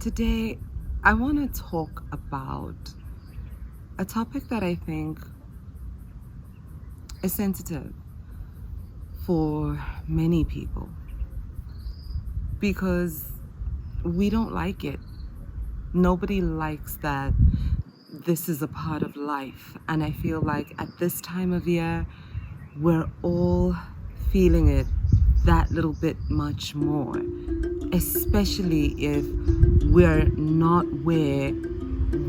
Today, I want to talk about a topic that I think is sensitive for many people because we don't like it. Nobody likes that this is a part of life. And I feel like at this time of year, we're all feeling it that little bit much more, especially if we're not where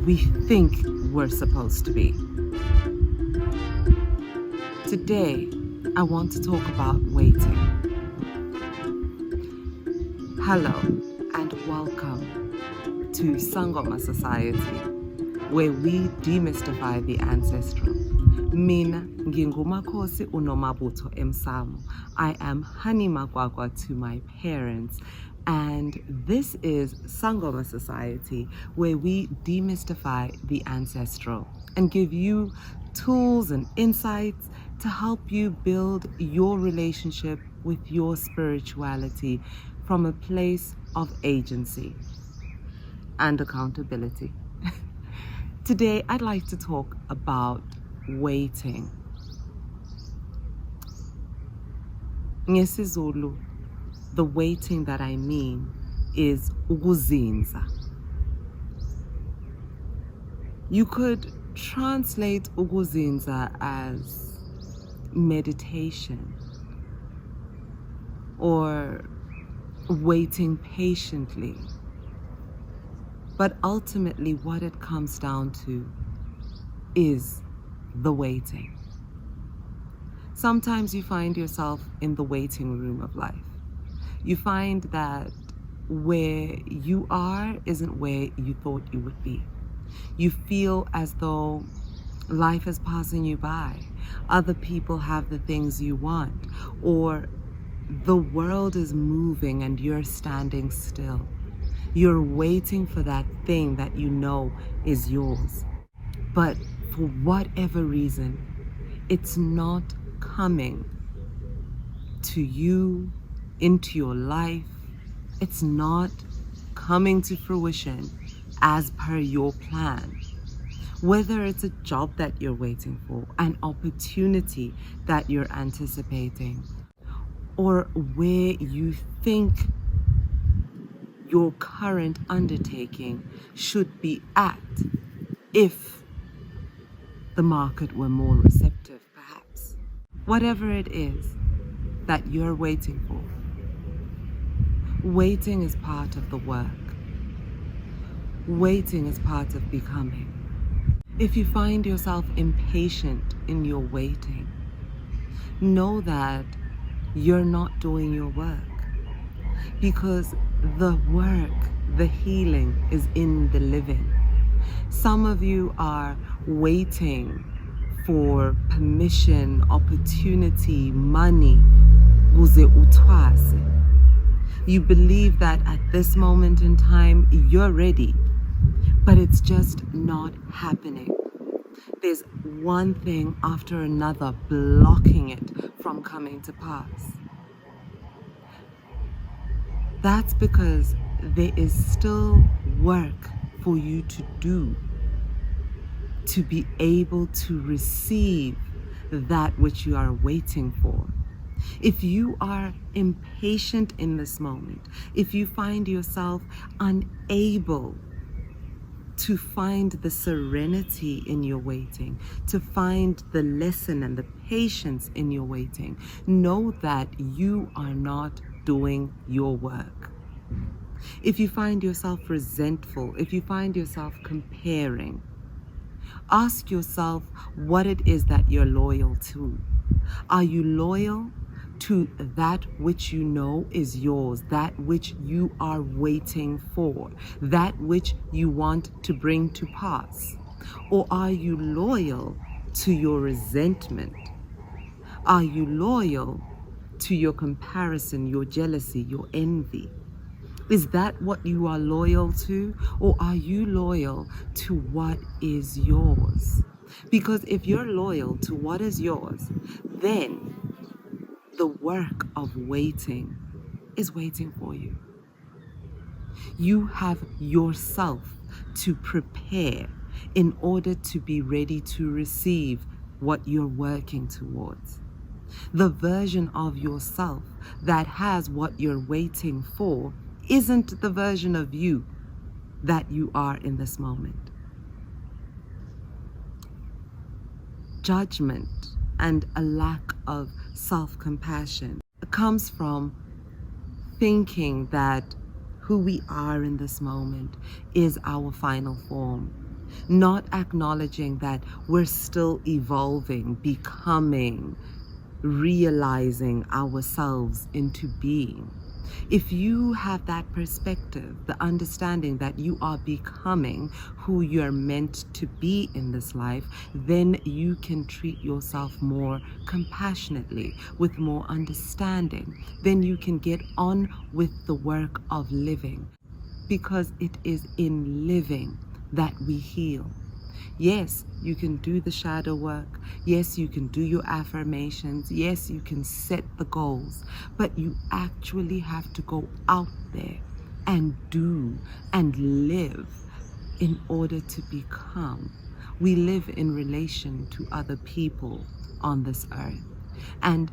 we think we're supposed to be. Today, I want to talk about waiting. Hello and welcome to Sangoma Society, where we demystify the ancestral. Mina ngingumakhosi uNomabutho Emsamo. I am Honey Magwagwa to my parents, and this is Sangoma Society, where we demystify the ancestral and give you tools and insights to help you build your relationship with your spirituality from a place of agency and accountability. Today, I'd like to talk about waiting. NgesiZulu, the waiting that I mean is ukuzinza. You could translate ukuzinza as meditation or waiting patiently. But ultimately, what it comes down to is the waiting. Sometimes you find yourself in the waiting room of life. You find that where you are isn't where you thought you would be. You feel as though life is passing you by. Other people have the things you want, or the world is moving and you're standing still. You're waiting for that thing that you know is yours. But for whatever reason, it's not coming to you, into your life. It's not coming to fruition as per your plan. Whether it's a job that you're waiting for, an opportunity that you're anticipating, or where you think your current undertaking should be at if the market were more receptive, perhaps. Whatever it is that you're waiting for, waiting is part of the work. Waiting is part of becoming. If you find yourself impatient in your waiting, know that you're not doing your work, because the work, the healing is in the living. Some of you are waiting for permission, opportunity, money. Uze utwase. You believe that at this moment in time, you're ready, but it's just not happening. There's one thing after another blocking it from coming to pass. That's because there is still work for you to do to be able to receive that which you are waiting for. If you are impatient in this moment, if you find yourself unable to find the serenity in your waiting, to find the lesson and the patience in your waiting, know that you are not doing your work. If you find yourself resentful, if you find yourself comparing, ask yourself what it is that you're loyal to. Are you loyal to that which you know is yours, that which you are waiting for, that which you want to bring to pass? Or are you loyal to your resentment? Are you loyal to your comparison, your jealousy, your envy? Is that what you are loyal to? Or are you loyal to what is yours? Because if you're loyal to what is yours, then the work of waiting is waiting for you. You have yourself to prepare in order to be ready to receive what you're working towards. The version of yourself that has what you're waiting for isn't the version of you that you are in this moment. Judgment and a lack of self-compassion comes from thinking that who we are in this moment is our final form, not acknowledging that we're still evolving, becoming, realizing ourselves into being. If you have that perspective, the understanding that you are becoming who you're meant to be in this life, then you can treat yourself more compassionately, with more understanding. Then you can get on with the work of living, because it is in living that we heal. Yes, you can do the shadow work. Yes, you can do your affirmations. Yes, you can set the goals. But you actually have to go out there and do and live in order to become. We live in relation to other people on this earth. And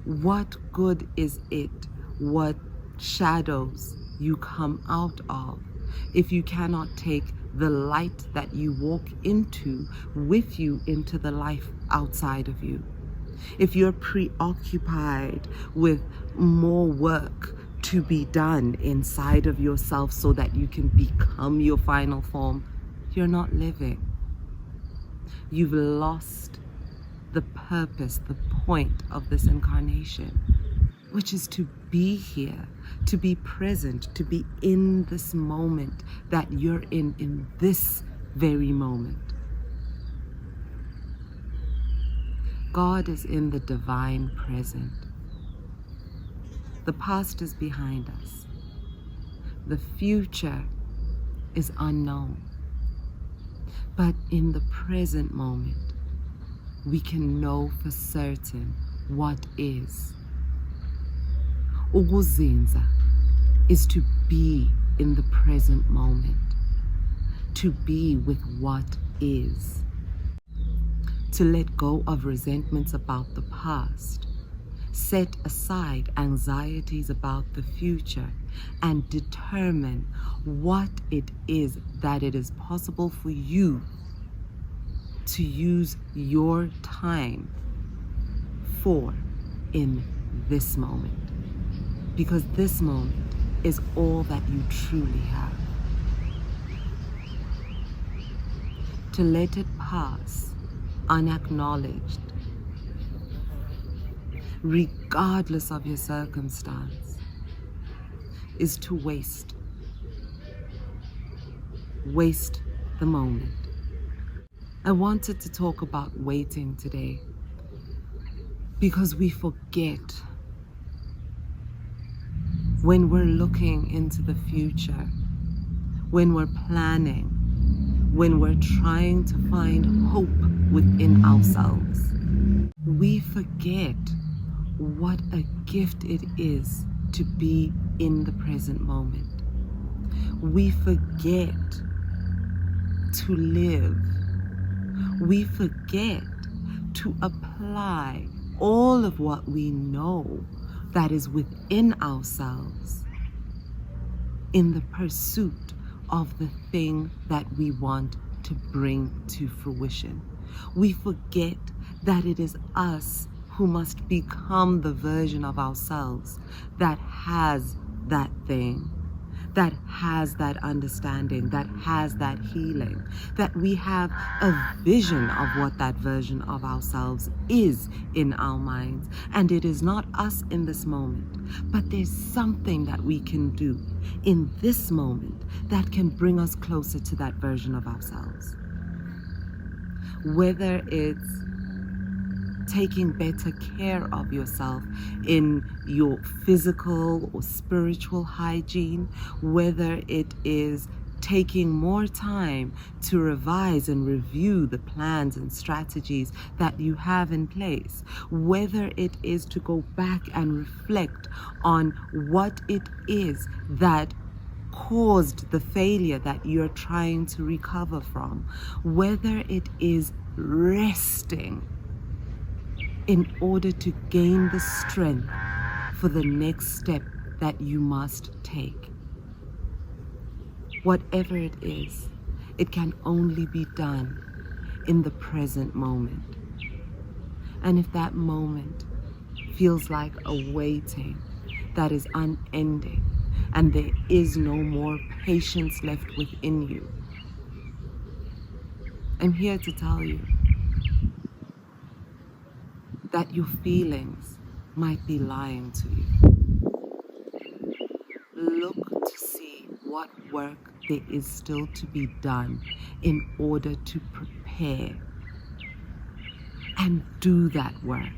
what good is it, what shadows you come out of, if you cannot take the light that you walk into with you into the life outside of you? If you're preoccupied with more work to be done inside of yourself so that you can become your final form, you're not living. You've lost the purpose, the point of this incarnation, which is to be here, to be present, to be in this moment that you're in this very moment. God is in the divine present. The past is behind us. The future is unknown. But in the present moment, we can know for certain what is. Ukuzinza is to be in the present moment, to be with what is, to let go of resentments about the past, set aside anxieties about the future, and determine what it is that it is possible for you to use your time for in this moment. Because this moment is all that you truly have. To let it pass unacknowledged, regardless of your circumstance, is to waste the moment. I wanted to talk about waiting today because we forget when we're looking into the future, when we're planning, when we're trying to find hope within ourselves. We forget what a gift it is to be in the present moment. We forget to live. We forget to apply all of what we know that is within ourselves in the pursuit of the thing that we want to bring to fruition. We forget that it is us who must become the version of ourselves that has that thing, that has that understanding, that has that healing, that we have a vision of what that version of ourselves is in our minds. And it is not us in this moment, but there's something that we can do in this moment that can bring us closer to that version of ourselves. Whether it's taking better care of yourself in your physical or spiritual hygiene, whether it is taking more time to revise and review the plans and strategies that you have in place, whether it is to go back and reflect on what it is that caused the failure that you're trying to recover from, whether it is resting in order to gain the strength for the next step that you must take. Whatever it is, it can only be done in the present moment. And if that moment feels like a waiting that is unending and there is no more patience left within you, I'm here to tell you that your feelings might be lying to you. Look to see what work there is still to be done in order to prepare and do that work.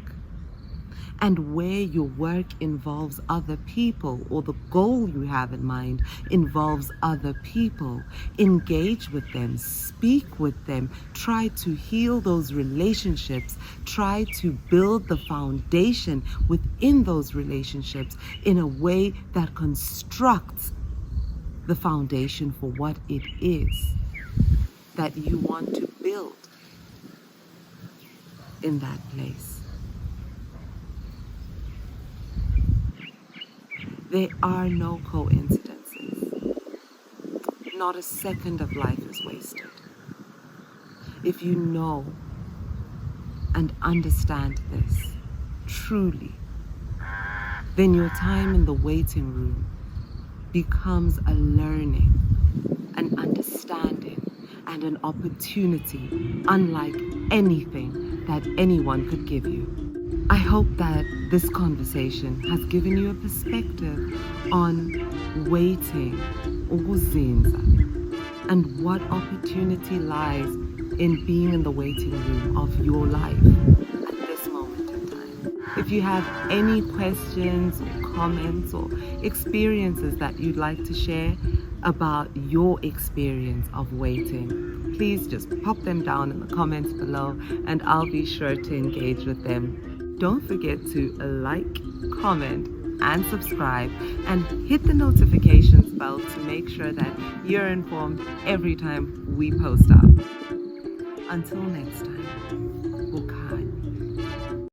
And where your work involves other people, or the goal you have in mind involves other people, engage with them, speak with them, try to heal those relationships, try to build the foundation within those relationships in a way that constructs the foundation for what it is that you want to build in that place. There are no coincidences. Not a second of life is wasted. If you know and understand this truly, then your time in the waiting room becomes a learning, an understanding, and an opportunity unlike anything that anyone could give you. I hope that this conversation has given you a perspective on waiting, ukuzinza, and what opportunity lies in being in the waiting room of your life at this moment in time. If you have any questions or comments or experiences that you'd like to share about your experience of waiting, please just pop them down in the comments below and I'll be sure to engage with them. Don't forget to like, comment, and subscribe, and hit the notifications bell to make sure that you're informed every time we post up. Until next time.